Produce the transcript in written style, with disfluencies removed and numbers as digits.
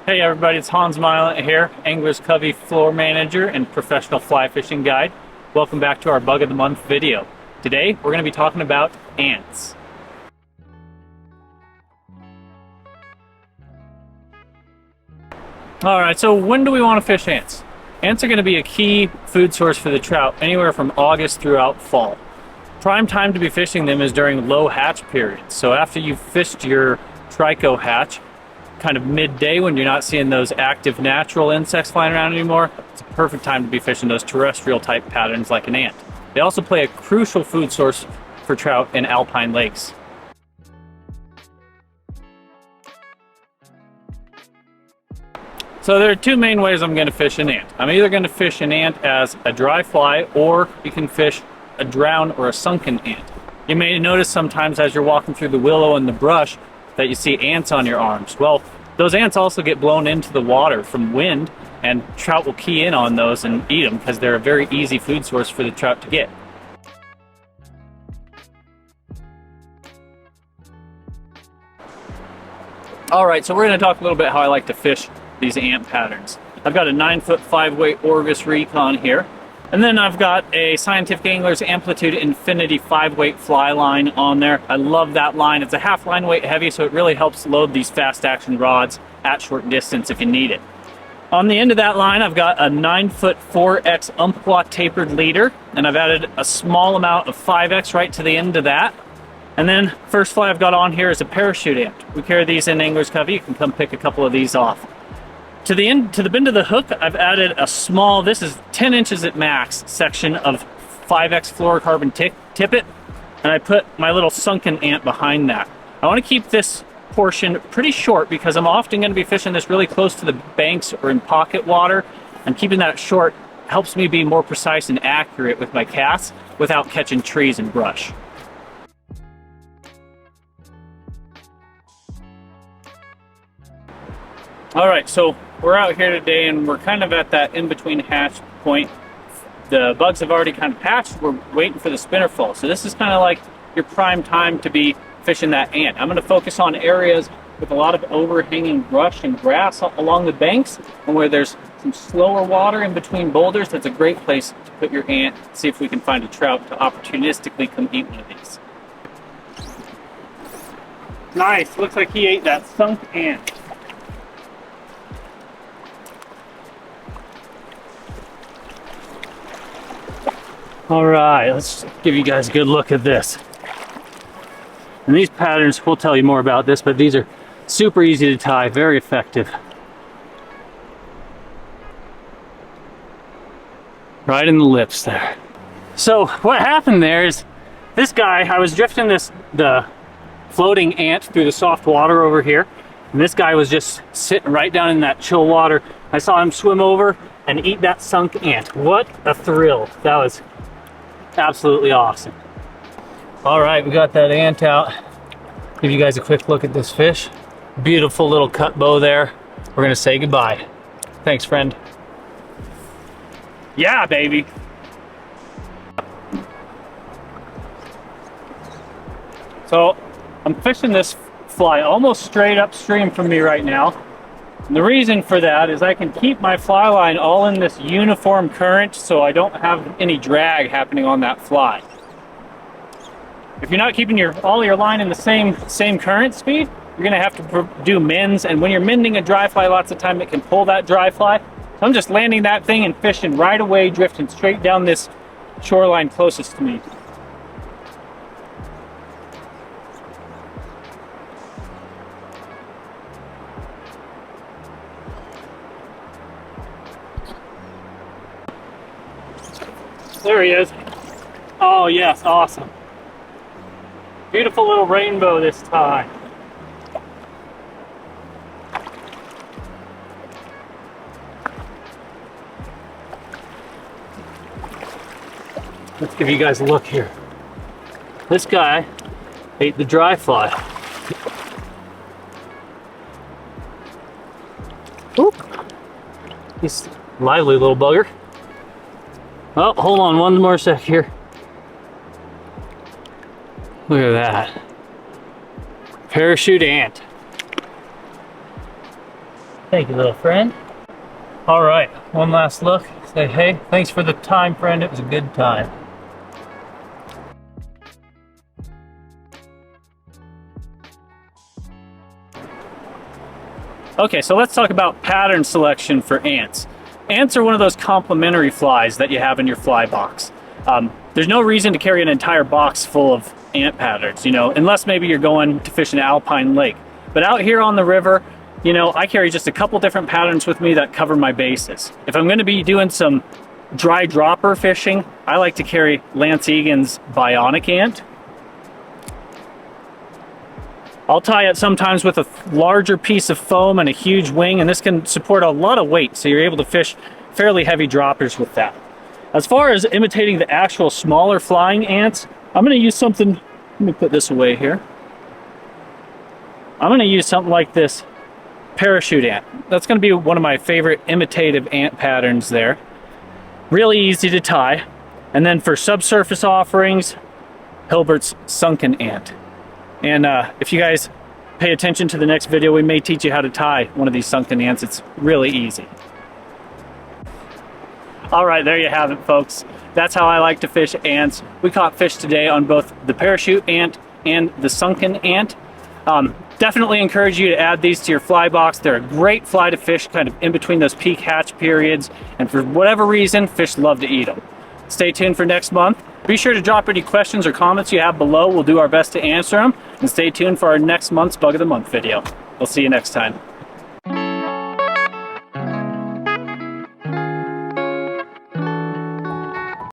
Hey everybody, it's Mylant here, Angler's Covey floor manager and professional fly fishing guide. Welcome back to our Bug of the Month video. Today we're going to be talking about ants. Alright, so when do we want to fish ants? Ants are going to be a key food source for the trout anywhere from August throughout fall. Prime time to be fishing them is during low hatch periods. So after you've fished your trico hatch, kind of midday when you're not seeing those active natural insects flying around anymore, it's a perfect time to be fishing those terrestrial type patterns like an ant. They also play a crucial food source for trout in alpine lakes. So there are two main ways I'm going to fish an ant. I'm either going to fish an ant as a dry fly, or you can fish a drowned or a sunken ant. You may notice sometimes as you're walking through the willow and the brush that you see ants on your arms. Well, those ants also get blown into the water from wind, and trout will key in on those and eat them because they're a very easy food source for the trout to get. Alright, so we're going to talk a little bit how I like to fish these ant patterns. I've got a 9-foot 5-weight Orvis Recon here. And then I've got a Scientific Angler's Amplitude Infinity 5-weight fly line on there. I love that line. It's a half line weight heavy, so it really helps load these fast action rods at short distance if you need it. On the end of that line, I've got a 9-foot 4X Umpqua tapered leader, and I've added a small amount of 5X right to the end of that. And then first fly I've got on here is a parachute ant. We carry these in Angler's Covey. You can come pick a couple of these off. To the bend of the hook, I've added a small, this is 10 inches at max, section of 5X fluorocarbon tippet, and I put my little sunken ant behind that. I want to keep this portion pretty short because I'm often going to be fishing this really close to the banks or in pocket water, and keeping that short helps me be more precise and accurate with my casts without catching trees and brush. All right, so we're out here today and we're kind of at that in-between hatch point. The bugs have already kind of hatched. We're waiting for the spinner fall. So this is kind of like your prime time to be fishing that ant. I'm going to focus on areas with a lot of overhanging brush and grass along the banks, and where there's some slower water in between boulders. That's a great place to put your ant. See if we can find a trout to opportunistically come eat one of these. Nice, looks like he ate that sunk ant. All right, let's give you guys a good look at this. And these patterns, we'll tell you more about this, but these are super easy to tie, very effective. Right in the lips there. So what happened there is this guy, I was drifting the floating ant through the soft water over here, and this guy was just sitting right down in that chill water. I saw him swim over and eat that sunk ant. What a thrill. That was absolutely awesome. All right, we got that ant out. Give you guys a quick look at this fish. Beautiful little cut bow there. We're gonna say goodbye. Thanks, friend. Yeah, baby. So I'm fishing this fly almost straight upstream from me right now. And the reason for that is I can keep my fly line all in this uniform current, so I don't have any drag happening on that fly. If you're not keeping all your line in the same current speed, you're gonna have to do mends, and when you're mending a dry fly, lots of time it can pull that dry fly. So I'm just landing that thing and fishing right away, drifting straight down this shoreline closest to me. There he is. Oh yes, awesome. Beautiful little rainbow this time. Let's give you guys a look here. This guy ate the dry fly. Oop. He's a lively little bugger. Oh, hold on one more sec here. Look at that. Parachute ant. Thank you, little friend. All right, one last look. Say, hey, thanks for the time, friend. It was a good time. Okay, so let's talk about pattern selection for ants. Ants are one of those complementary flies that you have in your fly box. There's no reason to carry an entire box full of ant patterns, you know, unless maybe you're going to fish an alpine lake. But out here on the river, you know, I carry just a couple different patterns with me that cover my bases. If I'm going to be doing some dry dropper fishing, I like to carry Lance Egan's Bionic Ant. I'll tie it sometimes with a larger piece of foam and a huge wing, and this can support a lot of weight, so you're able to fish fairly heavy droppers with that. As far as imitating the actual smaller flying ants, I'm going to use something, let me put this away here. I'm going to use something like this parachute ant. That's going to be one of my favorite imitative ant patterns there. Really easy to tie. And then for subsurface offerings, Hilbert's sunken ant. And if you guys pay attention to the next video, we may teach you how to tie one of these sunken ants. It's really easy. All right, there you have it, folks. That's how I like to fish ants. We caught fish today on both the parachute ant and the sunken ant. Definitely encourage you to add these to your fly box. They're a great fly to fish kind of in between those peak hatch periods. And for whatever reason, fish love to eat them. Stay tuned for next month. Be sure to drop any questions or comments you have below. We'll do our best to answer them. And stay tuned for our next month's Bug of the Month video. We'll see you next time.